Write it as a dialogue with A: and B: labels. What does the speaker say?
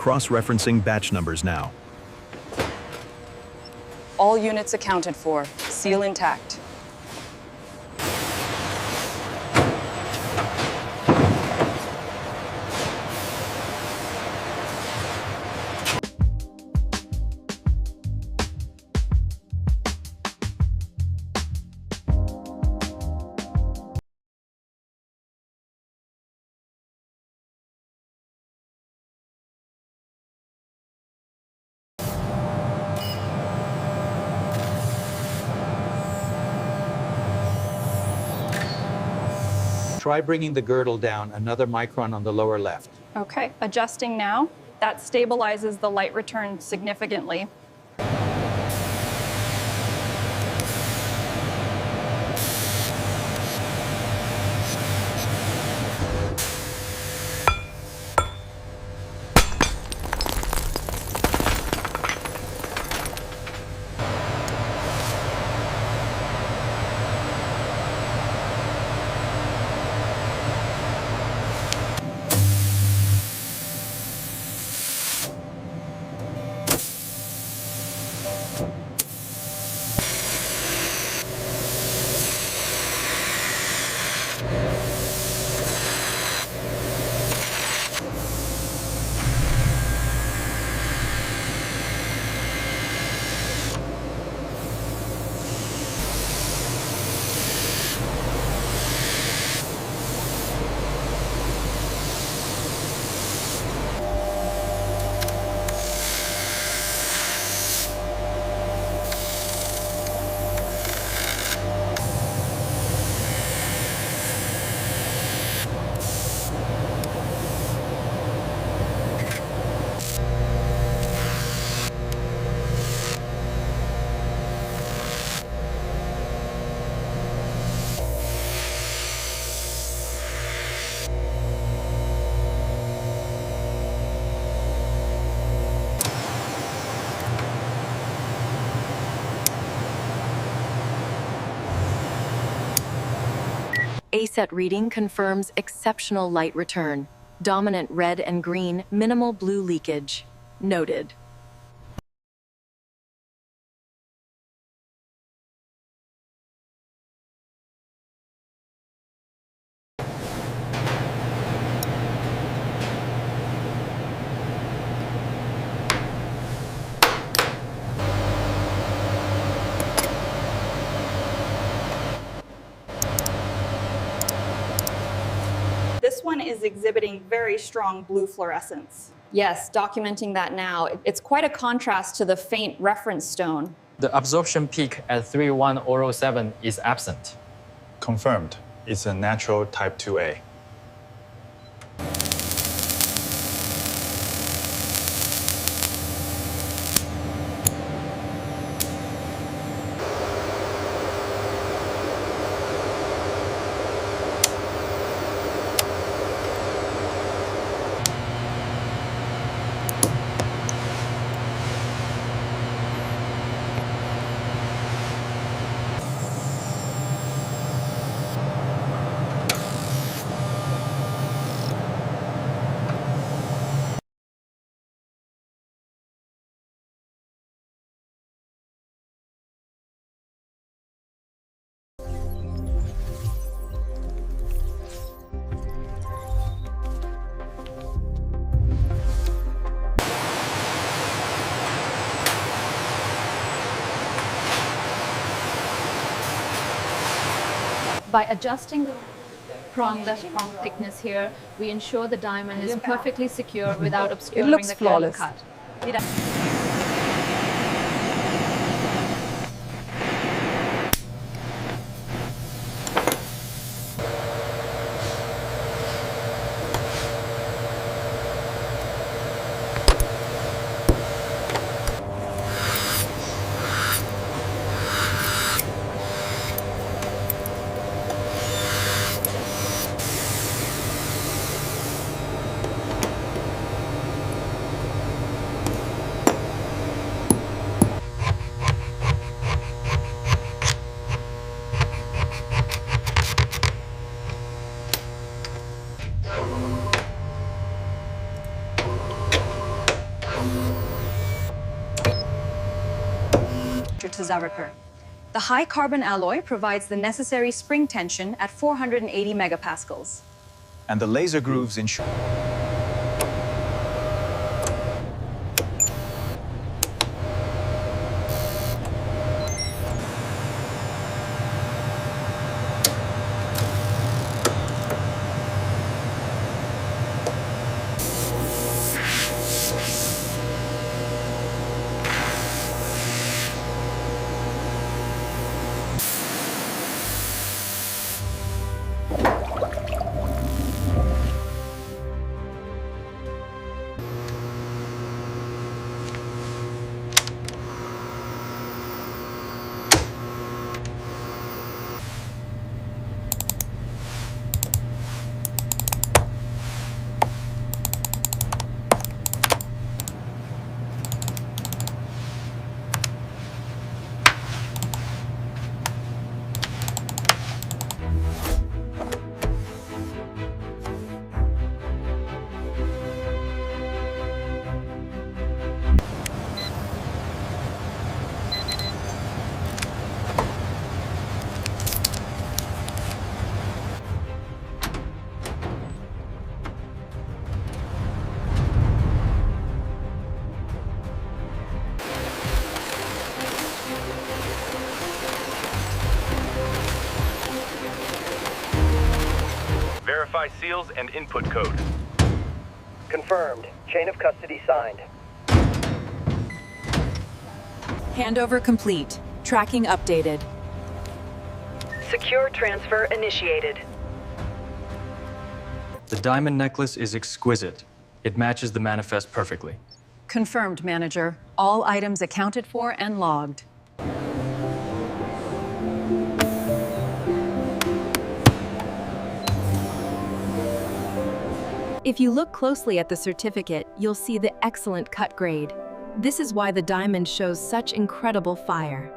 A: Cross-referencing batch numbers now.
B: All units accounted for. Seal intact.
C: Try bringing the girdle down another micron on the lower left.
D: Okay, adjusting now. That stabilizes the light return significantly.
E: ASET reading confirms exceptional light return. Dominant red and green, minimal blue leakage. Noted.
D: This one is exhibiting very strong blue fluorescence.
F: Yes, documenting that now. It's quite a contrast to the faint reference stone.
G: The absorption peak at 31007 is absent.
H: Confirmed. It's a natural type 2A.
I: By adjusting the prong thickness here, we ensure the diamond is perfectly secure without obscuring
B: looks
I: the clear
B: flawless.
I: cut.
J: to Zauberker. The high carbon alloy provides the necessary spring tension at 480 megapascals.
A: And the laser grooves ensure.
K: Verify seals and input code.
L: Confirmed. Chain of custody signed.
E: Handover complete. Tracking updated.
J: Secure transfer initiated.
G: The diamond necklace is exquisite. It matches the manifest perfectly.
B: Confirmed, Manager. All items accounted for and logged.
E: If you look closely at the certificate, you'll see the excellent cut grade. This is why the diamond shows such incredible fire.